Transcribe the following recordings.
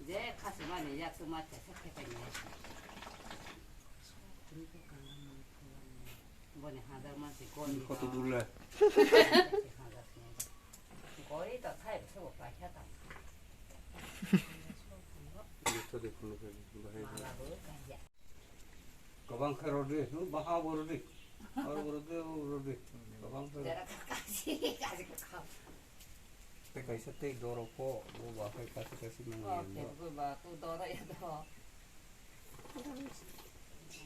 내 가슴만에 약속한테 색해가네. 이번에 하다만치 거의 그것도 눌래. 거의 다 타입 쓰고 빠졌다. 저도 그런 거 해. 말하고 가야. 가방 카로리, 너 마하보르리. 하보르데 오르리. 가방 카로. 내가 가지 가. Cái sẽ tích đồ cô, đồ bảo phải cái xin mang 어, tiền. 대부분 막또 너라야 너.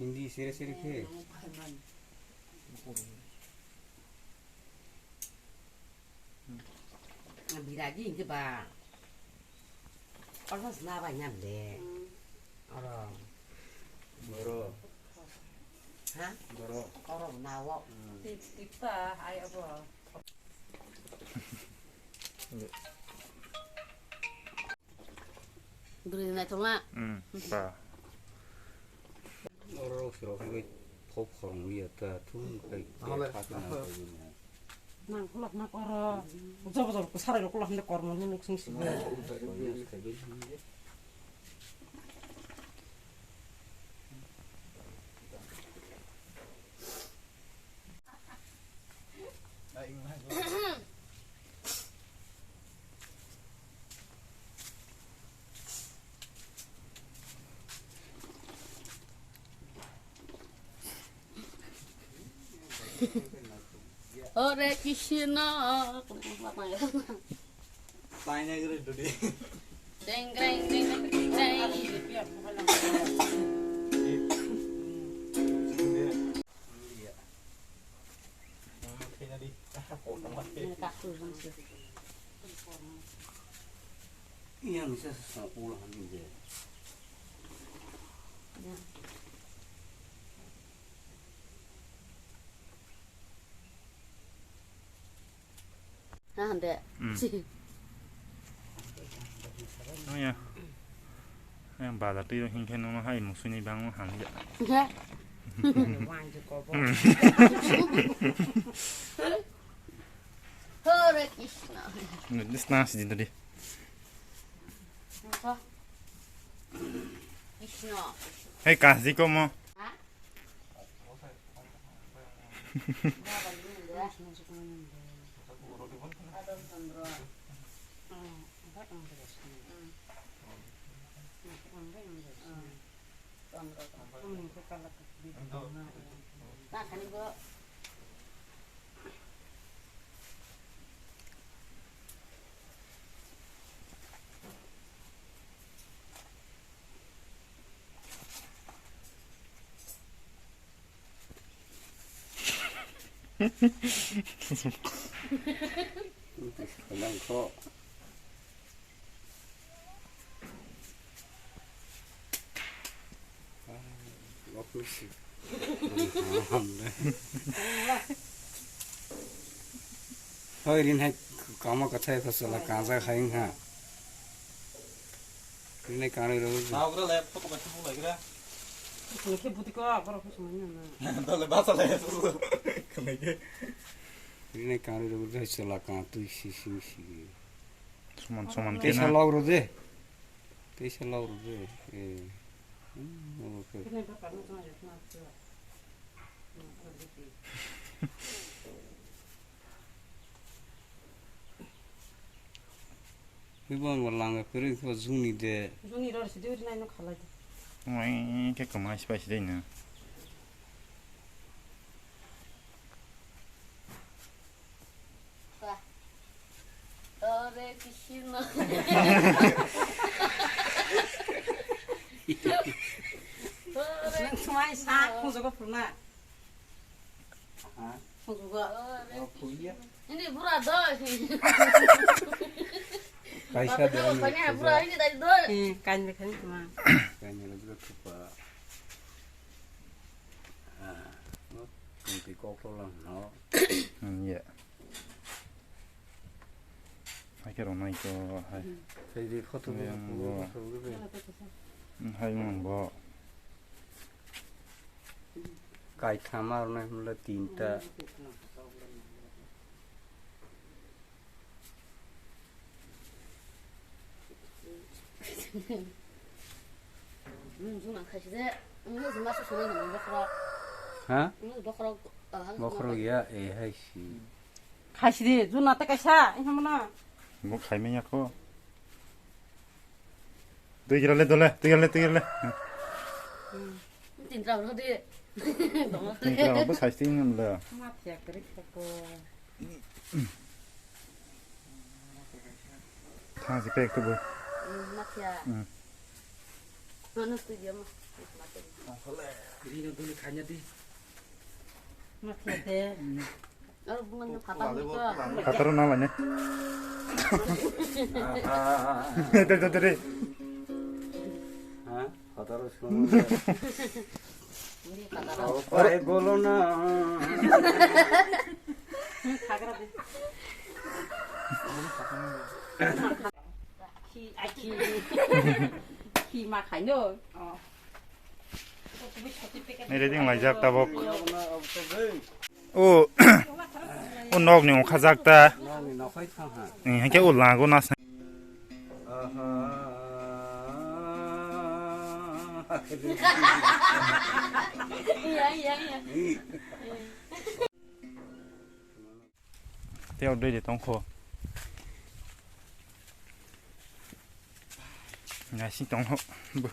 Hindi serius 이렇게. 미라지 이제 봐. 얼마나 나와냐는데. 알아. 멀어. 하? 멀어. 얼어 나와. 있다. 아이고. 누리네 정말. 봐. 멀어 싫어. 이거 popcorn 위에다 퉁 그. 난 꼴락나 꺼라. 잡아서 사라져 꼴락한데 꺼라면 눈 생시고. Hare Krishna. Tanya gitu dulu. Ding ding ding ding. Iya bisa pulang juga. 한데. Iya. Yang balat itu hingga nunggu hai musuhnya bang mau hamil. 완전 꺼봐. Hare Krishna. Ini nasi di tadi. Krishna. Hei kasih kau mau. 나 가는 거. 그냥 커. 먹을수. 허이린 해 까마 같아야 됐어라 가자 하잉하. 그네 까르르. Nào cái đó lên, có cái chung lại cái đó. 이렇게 부디가 뭐라 하시면은 Đó là bát lên. Cái này kia. 그네 까르르 됐어라 까투 시시시. Cuman Cái kena. salau rồi đấy. Cái salau rồi đấy. Ok. 그냥 밥 먹는 거 이렇게 놨어. 이번 월랑에 그래서 중이데. 눈이 이러시 되리나 있는 갈라지. Wah, kayak kemana sih pasti deh. Hare Krishna. 그만 싹 홍수가 불나. 아, 홍수가 보이야? Ini pura do. Kaisa Tapi dia. banyak pura ini tadi do. 간이 그만. Kayaknya juga coba. Ah, no, nanti kok pulang, no. Iya. 캐로 나이거 하이 저희들이 포토 그냥 보고 뭐. 그게 하이면 뭐 가이 타마로네 물론 틴타 무슨 가시대 무슨 맛이 소리 나는 거 그러 하 무슨 버커 먹으러야 에이씨 가시디 누나 때까샤 이놈아 뭐 갈매냐 커 뜨기랄래 돌래 뜨기랄래 딘드라 그러디 너무 뜨기랄 뭐 살수 있는 거 마티야 그렇고 타지 백도 뭐 마티야 응. 너는 스튜디오 뭐 우리는 돈이 가냐디. 마티야 돼 여러분 받아볼까 갖다로 나왔네 들들들이 हाँ हतारो सुनो 우리 받아라 अरे बोलो ना 가그라 돼 키마 가이노 레딩 많이 잡다 복 अब तो गई 오, 오 녹니 오 카작다. ना ना कोई था हाँ 이게 올라고 나서 이야 대어 되게 똥코. 야, 신똥호. 뭐